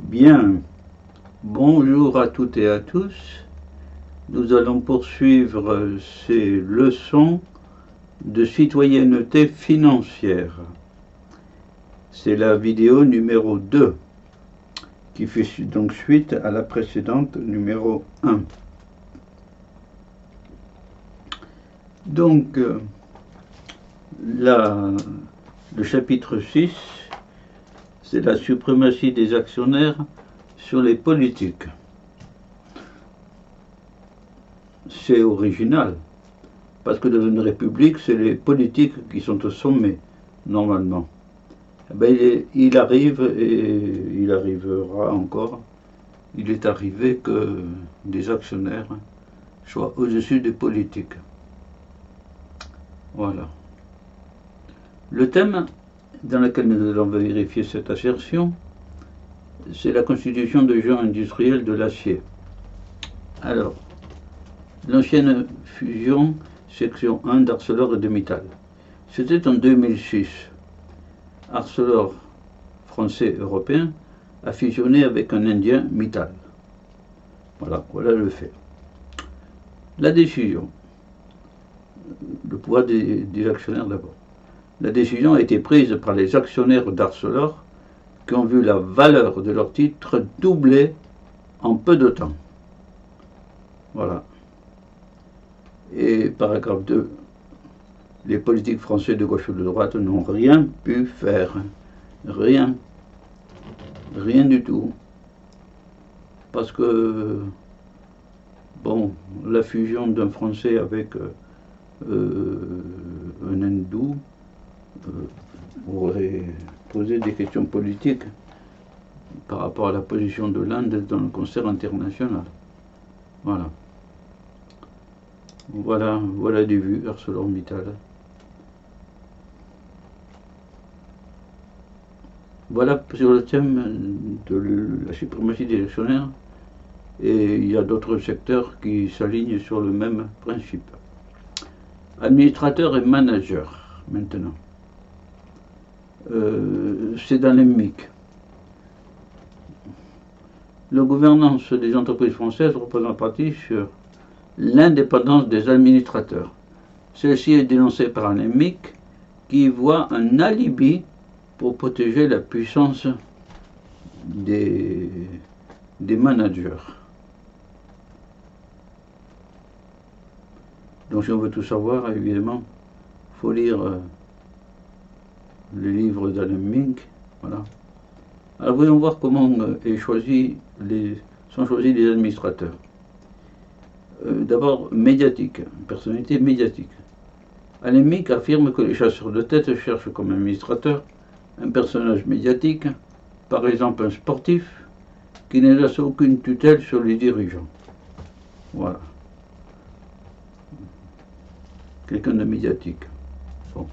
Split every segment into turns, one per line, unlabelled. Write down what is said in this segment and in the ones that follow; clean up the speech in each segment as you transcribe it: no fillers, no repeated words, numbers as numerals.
Bien, bonjour à toutes et à tous. Nous allons poursuivre ces leçons de citoyenneté financière. C'est la vidéo numéro 2 qui fait donc suite à la précédente numéro 1. Donc, le chapitre 6, c'est la suprématie des actionnaires sur les politiques. C'est original, parce que dans une république, c'est les politiques qui sont au sommet, normalement. Il arrive, et il arrivera encore, il est arrivé que des actionnaires soient au-dessus des politiques. Voilà. Le thème dans lequel nous allons vérifier cette assertion, c'est la constitution de gens industriels de l'acier. Alors, l'ancienne fusion section 1 d'Arcelor et de Mittal. C'était en 2006. Arcelor, français européen, a fusionné avec un Indien, Mittal. Voilà le fait. La décision, le pouvoir des actionnaires d'abord. La décision a été prise par les actionnaires d'Arcelor qui ont vu la valeur de leurs titres doubler en peu de temps. Voilà. Et paragraphe 2, les politiques français de gauche ou de droite n'ont rien pu faire. Rien. Rien du tout. Parce que, bon, la fusion d'un Français avec un Hindou aurait posé des questions politiques par rapport à la position de l'Inde dans le concert international. Voilà des vues ArcelorMittal. Voilà sur le thème de la suprématie des actionnaires, et il y a d'autres secteurs qui s'alignent sur le même principe. Administrateur et manager, maintenant. C'est dans les MIC. La gouvernance des entreprises françaises repose en partie sur l'indépendance des administrateurs. Celle-ci est dénoncée par un MIC qui voit un alibi pour protéger la puissance des managers. Donc si on veut tout savoir, évidemment, il faut lire les livres d'Alain Mink. Voilà. Alors voyons voir comment sont choisis les administrateurs. D'abord, médiatique, personnalité médiatique. Alain Mink affirme que les chasseurs de tête cherchent comme administrateur un personnage médiatique, par exemple un sportif, qui n'exerce aucune tutelle sur les dirigeants. Voilà. Quelqu'un de médiatique. Bon.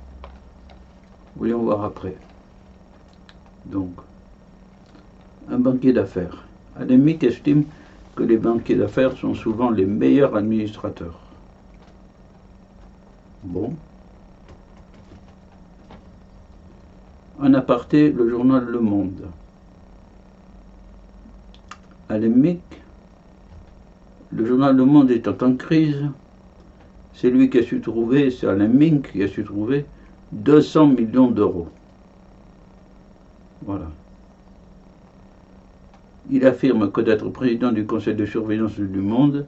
Voyons voir après. Donc, un banquier d'affaires. Alain Mink estime que les banquiers d'affaires sont souvent les meilleurs administrateurs. Bon. En aparté, le journal Le Monde. Alain Mink, le journal Le Monde étant en crise, c'est lui qui a su trouver, c'est Alain Mink qui a su trouver 200 millions d'euros. Voilà. Il affirme que d'être président du conseil de surveillance du Monde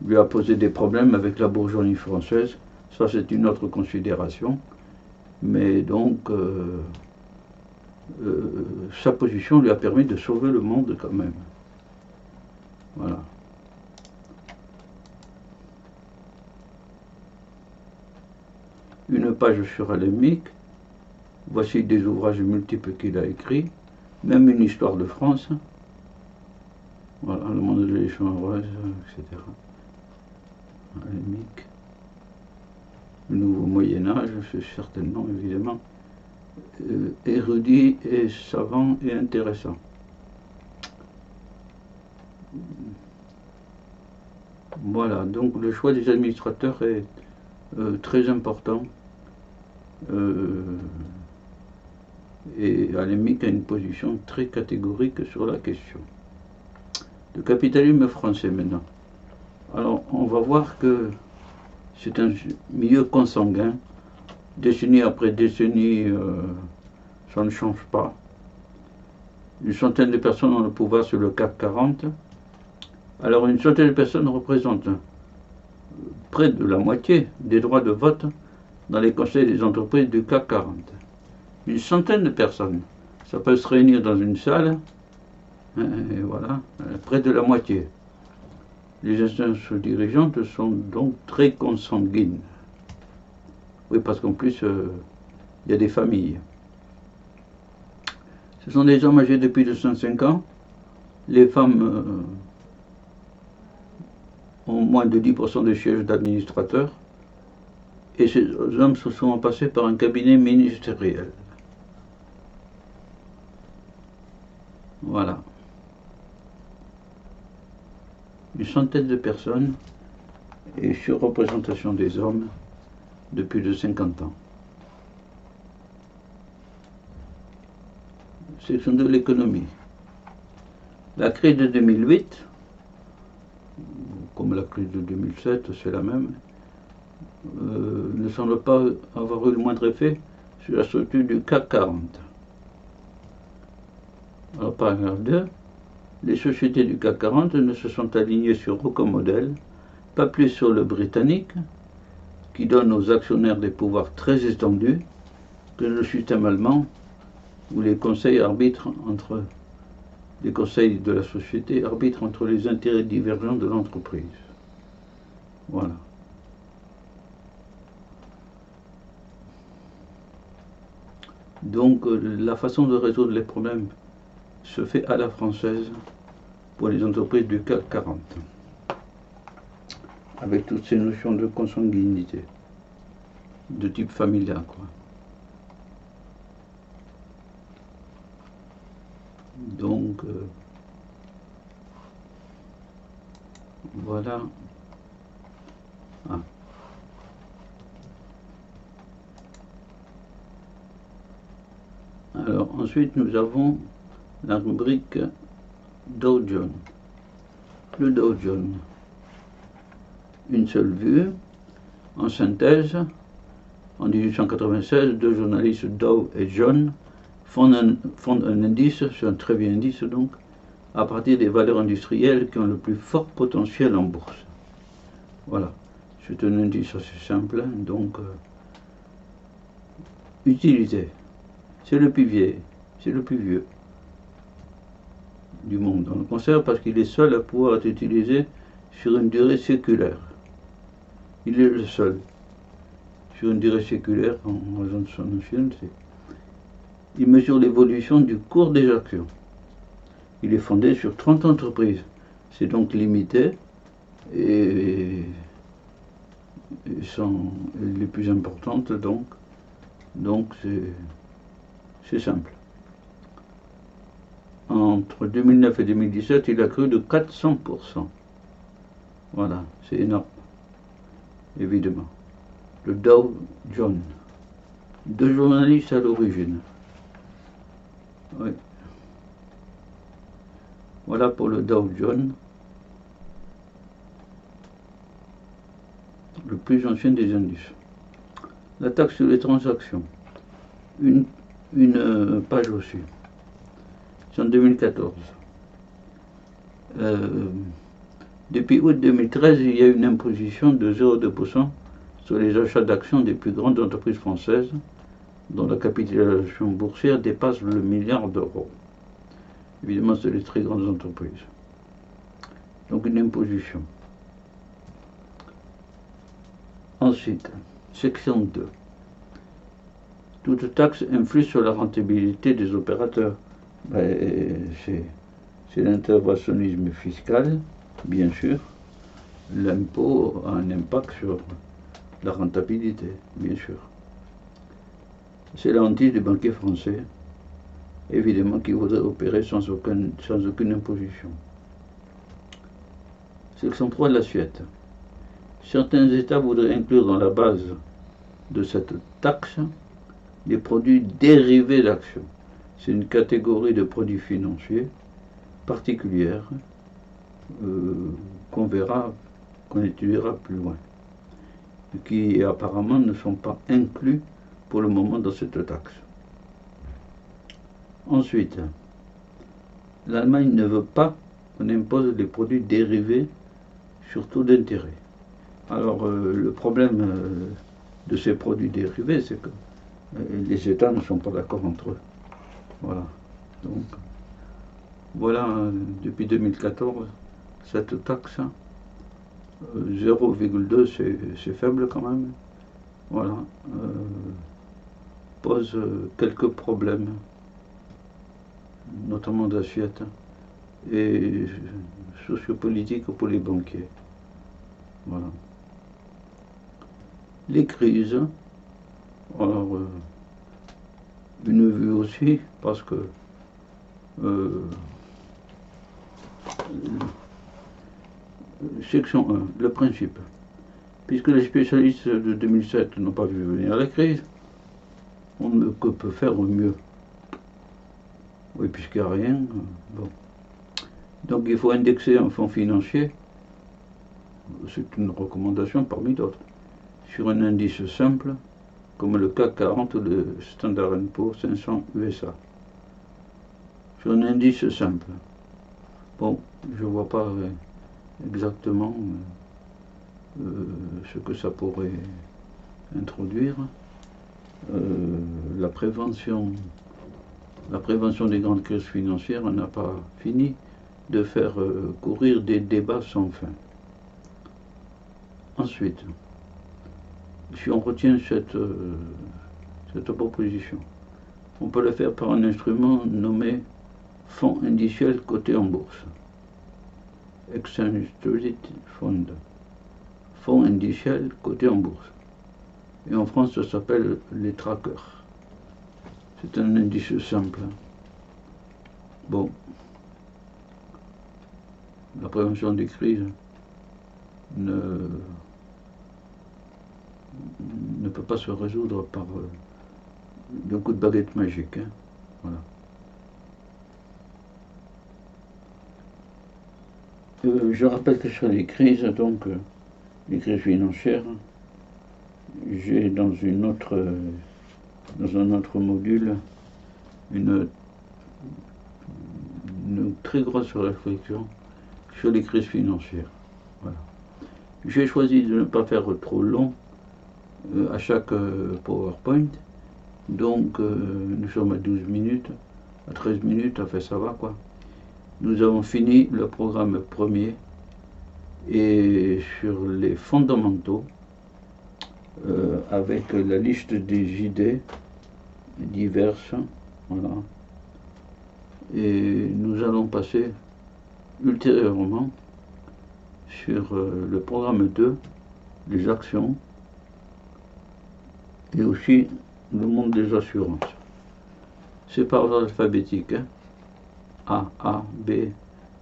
lui a posé des problèmes avec la bourgeoisie française. Ça, c'est une autre considération. Mais donc, sa position lui a permis de sauver le monde quand même. Voilà. Une page sur Alain Mink. Voici des ouvrages multiples qu'il a écrits, même une histoire de France. Voilà, le monde de l'échange, etc. Alain Mink. Le nouveau Moyen-Âge, c'est certainement, évidemment, érudit et savant et intéressant. Voilà, donc le choix des administrateurs est très important. Et Alémique a une position très catégorique sur la question. Le capitalisme français maintenant. Alors on va voir que c'est un milieu consanguin. Décennie après décennie, ça ne change pas. Une centaine de personnes ont le pouvoir sur le CAC 40. Alors une centaine de personnes représentent près de la moitié des droits de vote dans les conseils des entreprises du CAC 40. Une centaine de personnes, ça peut se réunir dans une salle, et voilà, près de la moitié. Les instances dirigeantes sont donc très consanguines. Oui, parce qu'en plus, il y a des familles. Ce sont des hommes âgés de plus de 105 ans. Les femmes ont moins de 10% de sièges d'administrateurs. Et ces hommes se sont passés par un cabinet ministériel. Voilà. Une centaine de personnes et surreprésentation des hommes de plus de 50 ans. Section de l'économie. La crise de 2008, comme la crise de 2007, c'est la même, ne semble pas avoir eu le moindre effet sur la structure du CAC 40. Alors, paragraphe 2, les sociétés du CAC 40 ne se sont alignées sur aucun modèle, pas plus sur le britannique, qui donne aux actionnaires des pouvoirs très étendus, que le système allemand, où les conseils arbitrent entre les conseils de la société arbitrent entre les intérêts divergents de l'entreprise. Voilà. Donc la façon de résoudre les problèmes se fait à la française pour les entreprises du CAC 40, avec toutes ces notions de consanguinité, de type familial, quoi. Donc, voilà. Ah. Alors, ensuite, nous avons la rubrique Dow Jones. Le Dow Jones. Une seule vue. En synthèse, en 1896, deux journalistes, Dow et Jones, fondent un indice, c'est un très vieux indice donc, à partir des valeurs industrielles qui ont le plus fort potentiel en bourse. Voilà, c'est un indice assez simple, donc utilité, c'est le plus vieux du monde. On le conserve parce qu'il est seul à pouvoir être utilisé sur une durée séculaire. Il est le seul sur une durée séculaire en raison de son ancienne. Il mesure l'évolution du cours des actions. Il est fondé sur 30 entreprises. C'est donc limité et sont les plus importantes, donc c'est simple. Entre 2009 et 2017, il a cru de 400%. Voilà, c'est énorme, évidemment. Le Dow Jones. Deux journalistes à l'origine. Oui. Voilà pour le Dow Jones, le plus ancien des indices. La taxe sur les transactions, une page aussi. C'est en 2014. Depuis août 2013, il y a une imposition de 0,2% sur les achats d'actions des plus grandes entreprises françaises, dont la capitalisation boursière dépasse le milliard d'euros. Évidemment, c'est les très grandes entreprises. Donc une imposition. Ensuite, section 2. Toute taxe influe sur la rentabilité des opérateurs. C'est l'interventionnisme fiscal, bien sûr. L'impôt a un impact sur la rentabilité, bien sûr. C'est la hantise des banquiers français, évidemment, qui voudraient opérer sans aucune imposition. Section 3 de l'assiette. Certains États voudraient inclure dans la base de cette taxe des produits dérivés d'actions. c'est une catégorie de produits financiers particulière qu'on verra, qu'on étudiera plus loin, qui apparemment ne sont pas inclus pour le moment dans cette taxe. Ensuite, l'Allemagne ne veut pas qu'on impose les produits dérivés sur taux d'intérêt. Alors, le problème de ces produits dérivés, c'est que les États ne sont pas d'accord entre eux. Voilà. Donc, voilà, depuis 2014, cette taxe, 0,2, c'est faible quand même. Voilà. Pose quelques problèmes, notamment d'assiette, et sociopolitiques pour les banquiers. Voilà. Les crises, alors, une vue aussi, parce que section 1, le principe. Puisque les spécialistes de 2007 n'ont pas vu venir la crise, on ne peut faire mieux. Oui, puisqu'il n'y a rien, bon. Donc il faut indexer un fonds financier, c'est une recommandation parmi d'autres, sur un indice simple, comme le CAC 40 ou le Standard & Poor's 500 USA. Sur un indice simple. Bon, je ne vois pas exactement ce que ça pourrait introduire. La prévention des grandes crises financières, on n'a pas fini de faire courir des débats sans fin. Ensuite, si on retient cette proposition, on peut le faire par un instrument nommé fonds indiciel coté en bourse. Exchange Traded Fund. Fonds indiciel coté en bourse. Et en France, ça s'appelle les trackers. C'est un indice simple. Bon. La prévention des crises ne peut pas se résoudre par un coup de baguette magique. Hein. Voilà. Je rappelle que sur les crises, donc les crises financières, j'ai dans un autre module une très grosse réflexion sur les crises financières. Voilà. J'ai choisi de ne pas faire trop long à chaque PowerPoint, donc nous sommes à 12 minutes, à 13 minutes, enfin ça va quoi. Nous avons fini le programme premier et sur les fondamentaux, avec la liste des idées diverses, voilà. Et nous allons passer ultérieurement sur le programme 2, les actions, et aussi le monde des assurances. C'est par ordre alphabétique, hein. A, B,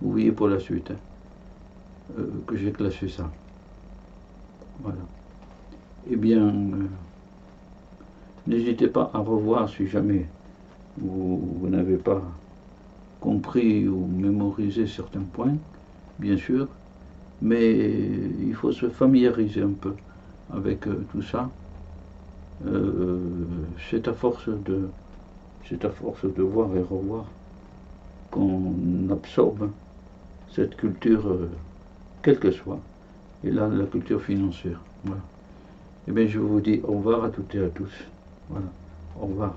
vous voyez pour la suite, hein, que j'ai classé ça. Voilà. Eh bien, n'hésitez pas à revoir si jamais vous n'avez pas compris ou mémorisé certains points, bien sûr, mais il faut se familiariser un peu avec tout ça. C'est à force de voir et revoir qu'on absorbe cette culture, quelle que soit, et là la culture financière. Voilà. Eh bien je vous dis au revoir à toutes et à tous. Voilà. Au revoir.